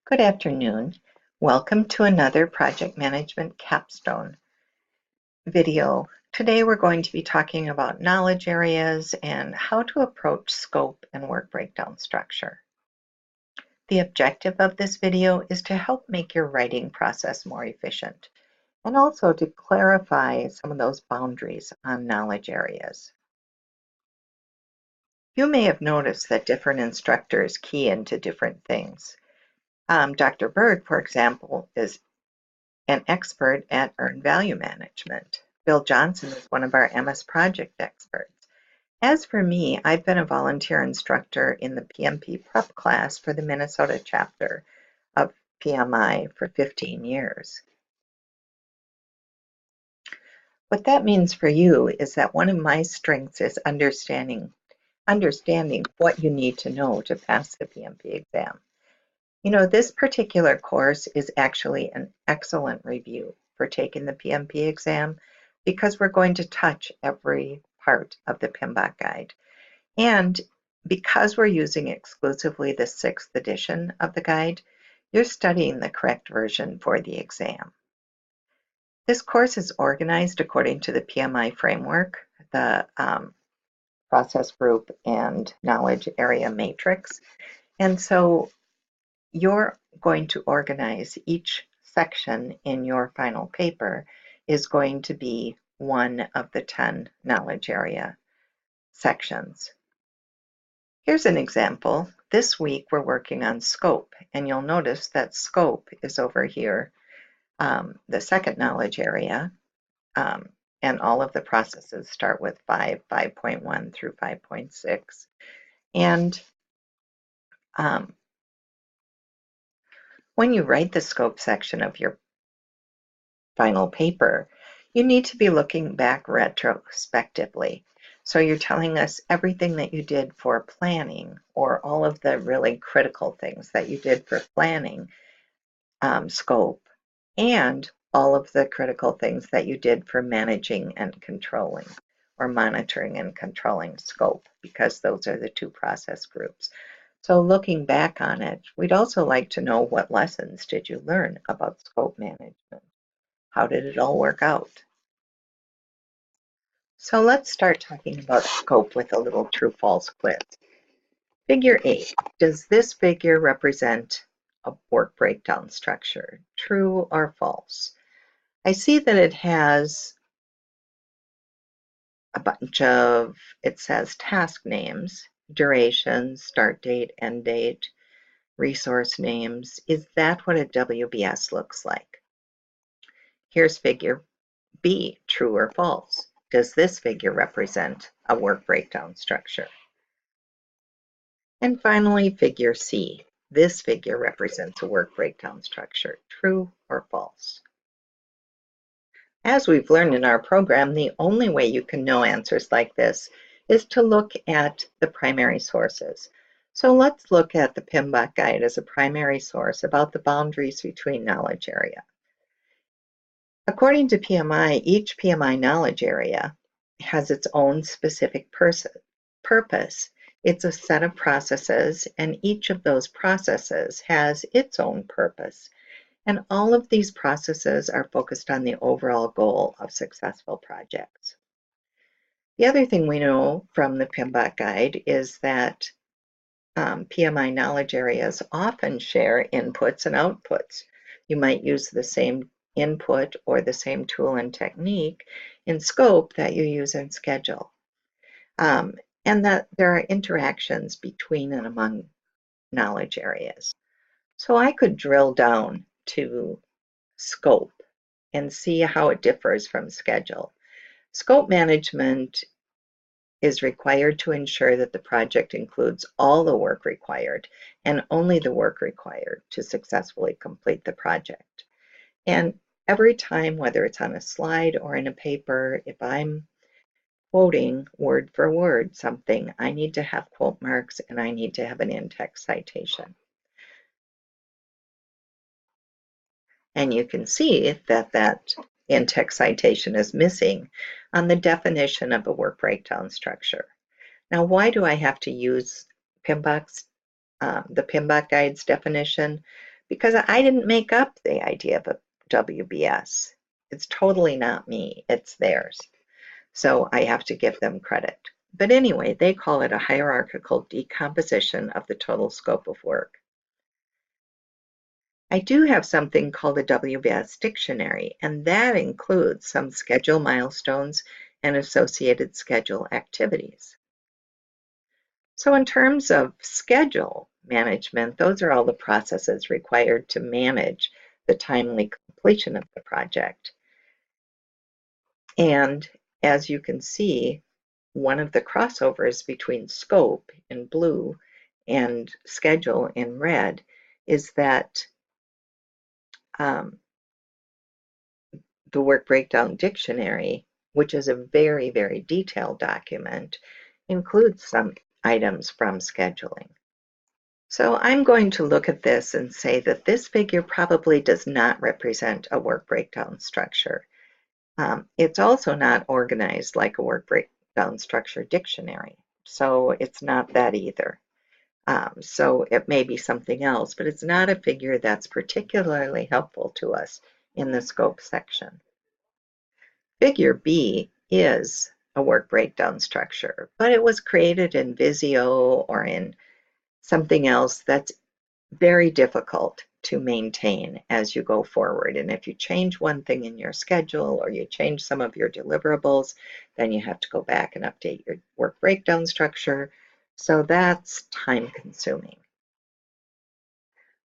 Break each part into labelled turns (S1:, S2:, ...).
S1: Good afternoon. Welcome to another Project Management Capstone video. Today we're going to be talking about knowledge areas and how to approach scope and work breakdown structure. The objective of this video is to help make your writing process more efficient and also to clarify some of those boundaries on knowledge areas. You may have noticed that different instructors key into different things. Dr. Berg, for example, is an expert at earned value management. Bill Johnson is one of our MS project experts. As for me, I've been a volunteer instructor in the PMP prep class for the Minnesota chapter of PMI for 15 years. What that means for you is that one of my strengths is understanding what you need to know to pass the PMP exam. You know, this particular course is actually an excellent review for taking the PMP exam because we're going to touch every part of the PMBOK guide. And because we're using exclusively the 6th edition of the guide, you're studying the correct version for the exam. This course is organized according to the PMI framework, the process group and knowledge area matrix. And so you're going to organize each section in your final paper is going to be one of the 10 knowledge area sections. Here's an example. This week we're working on scope, and you'll notice that scope is over here, the second knowledge area, and all of the processes start with 5.1 through 5.6. And when you write the scope section of your final paper, you need to be looking back retrospectively. So you're telling us everything that you did for planning, or all of the really critical things that you did for planning scope, and all of the critical things that you did for managing and controlling, or monitoring and controlling scope, because those are the two process groups. So looking back on it, we'd also like to know what lessons did you learn about scope management? How did it all work out? So let's start talking about scope with a little true-false quiz. Figure 8. Does this figure represent a work breakdown structure? True or false? I see that it has a bunch of, it says task names, duration, start date, end date, resource names. Is that what a WBS looks like? Here's figure B, true or false? Does this figure represent a work breakdown structure? And finally, figure C. This figure represents a work breakdown structure. True or false? As we've learned in our program, the only way you can know answers like this is to look at the primary sources. So let's look at the PMBOK guide as a primary source about the boundaries between knowledge area. According to PMI, each PMI knowledge area has its own specific purpose. It's a set of processes, and each of those processes has its own purpose. And all of these processes are focused on the overall goal of successful projects. The other thing we know from the PMBOK guide is that PMI knowledge areas often share inputs and outputs. You might use the same input or the same tool and technique in scope that you use in schedule. And that there are interactions between and among knowledge areas. So I could drill down to scope and see how it differs from schedule. Scope management is required to ensure that the project includes all the work required and only the work required to successfully complete the project. And every time, whether it's on a slide or in a paper, if I'm quoting word for word something, I need to have quote marks and I need to have an in-text citation. And you can see that that in-text citation is missing on the definition of a work breakdown structure. Now, why do I have to use the PMBOK guide's definition? because I didn't make up the idea of a WBS. It's totally not me, it's theirs. So I have to give them credit. But anyway, they call it a hierarchical decomposition of the total scope of work. I do have something called a WBS dictionary, and that includes some schedule milestones and associated schedule activities. So in terms of schedule management, those are all the processes required to manage the timely completion of the project. And as you can see, one of the crossovers between scope in blue and schedule in red is that the Work Breakdown Dictionary, which is a very, very detailed document, includes some items from scheduling. So I'm going to look at this and say that this figure probably does not represent a work breakdown structure. It's also not organized like a work breakdown structure dictionary, so it's not that either. So it may be something else, but it's not a figure that's particularly helpful to us in the scope section. Figure B is a work breakdown structure, but it was created in Visio or in something else that's very difficult to maintain as you go forward. And if you change one thing in your schedule or you change some of your deliverables, then you have to go back and update your work breakdown structure. So that's time consuming.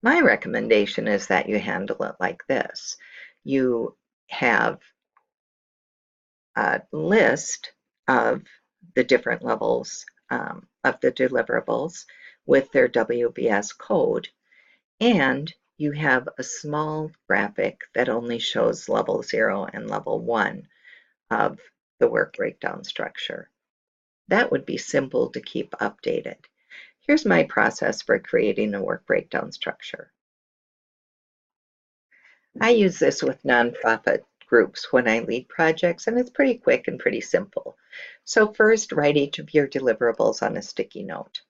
S1: My recommendation is that you handle it like this. You have a list of the different levels of the deliverables with their WBS code, and you have a small graphic that only shows level 0 and level 1 of the work breakdown structure. That would be simple to keep updated. Here's my process for creating a work breakdown structure. I use this with nonprofit groups when I lead projects, and it's pretty quick and pretty simple. So first, write each of your deliverables on a sticky note.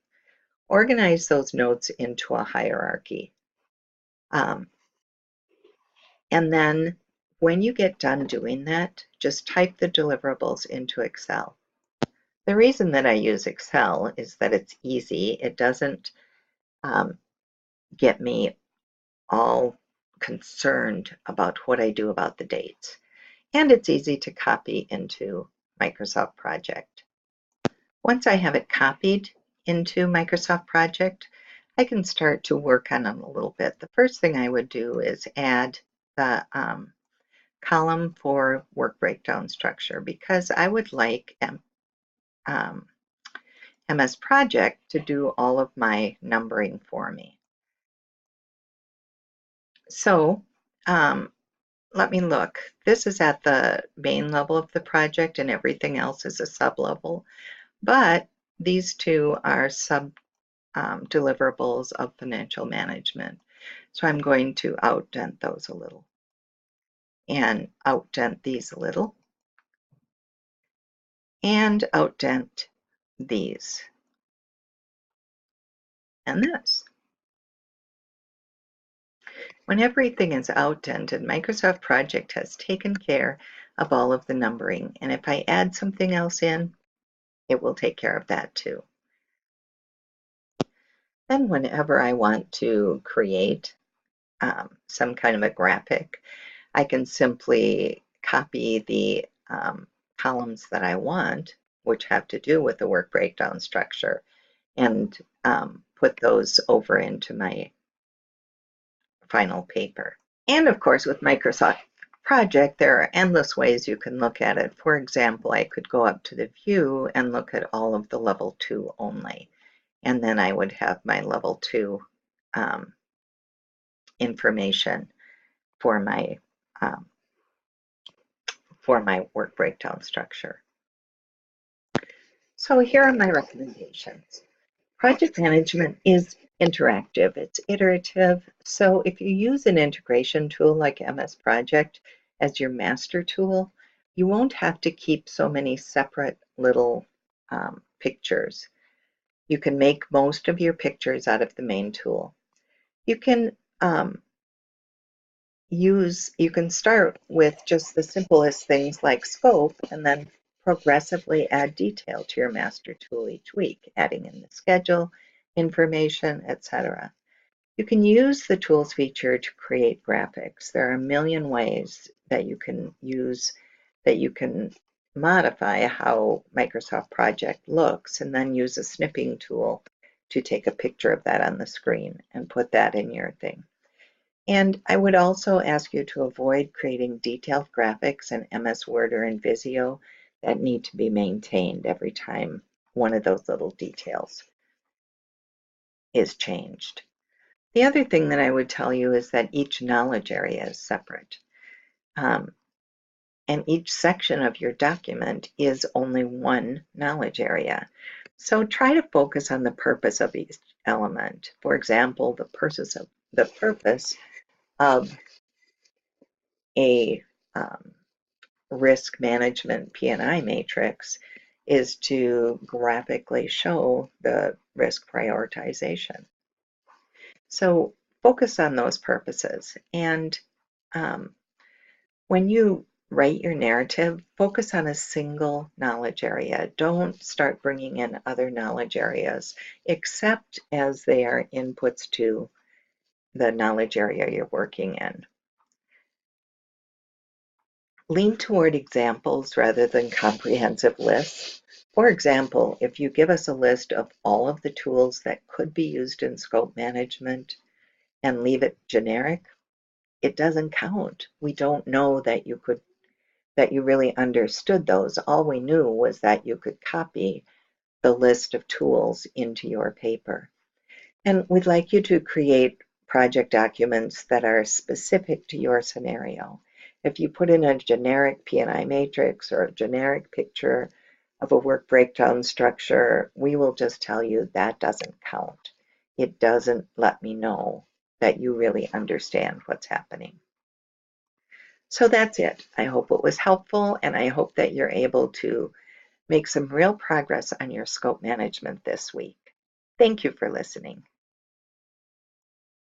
S1: Organize those notes into a hierarchy. And then when you get done doing that, just type the deliverables into Excel. The reason that I use Excel is that it's easy. It doesn't get me all concerned about what I do about the dates. And it's easy to copy into Microsoft Project. Once I have it copied into Microsoft Project, I can start to work on them a little bit. The first thing I would do is add the column for work breakdown structure, because I would like MS Project to do all of my numbering for me. So let me look. This is at the main level of the project and everything else is a sub-level, but these two are sub deliverables of financial management. So I'm going to outdent those a little and outdent these a little and outdent these and this. When everything is outdented, Microsoft Project has taken care of all of the numbering, and if I add something else in, it will take care of that too. Then whenever I want to create some kind of a graphic, I can simply copy the columns that I want, which have to do with the work breakdown structure, and put those over into my final paper. And of course, with Microsoft Project, there are endless ways you can look at it. For example, I could go up to the view and look at all of the level 2 only. And then I would have my level 2 information for my work breakdown structure. So here are my recommendations. Project management is interactive, it's iterative. So if you use an integration tool like MS Project as your master tool, you won't have to keep so many separate little pictures. You can make most of your pictures out of the main tool. You can you can start with just the simplest things like scope and then progressively add detail to your master tool each week, adding in the schedule, information, etc. You can use the tools feature to create graphics. There are a million ways that you can use, that you can modify how Microsoft Project looks, and then use a snipping tool to take a picture of that on the screen and put that in your thing. And I would also ask you to avoid creating detailed graphics in MS Word or in Visio that need to be maintained every time one of those little details is changed. The other thing that I would tell you is that each knowledge area is separate. And each section of your document is only one knowledge area. So try to focus on the purpose of each element. For example, the purpose of a risk management P&I matrix is to graphically show the risk prioritization. So focus on those purposes. And when you write your narrative, focus on a single knowledge area. Don't start bringing in other knowledge areas, except as they are inputs to the knowledge area you're working in. Lean toward examples rather than comprehensive lists. For example, if you give us a list of all of the tools that could be used in scope management and leave it generic, it doesn't count. We don't know that you really understood those. All we knew was that you could copy the list of tools into your paper. And we'd like you to create project documents that are specific to your scenario. If you put in a generic P&I matrix or a generic picture of a work breakdown structure, we will just tell you that doesn't count. It doesn't let me know that you really understand what's happening. So that's it. I hope it was helpful, and I hope that you're able to make some real progress on your scope management this week. Thank you for listening.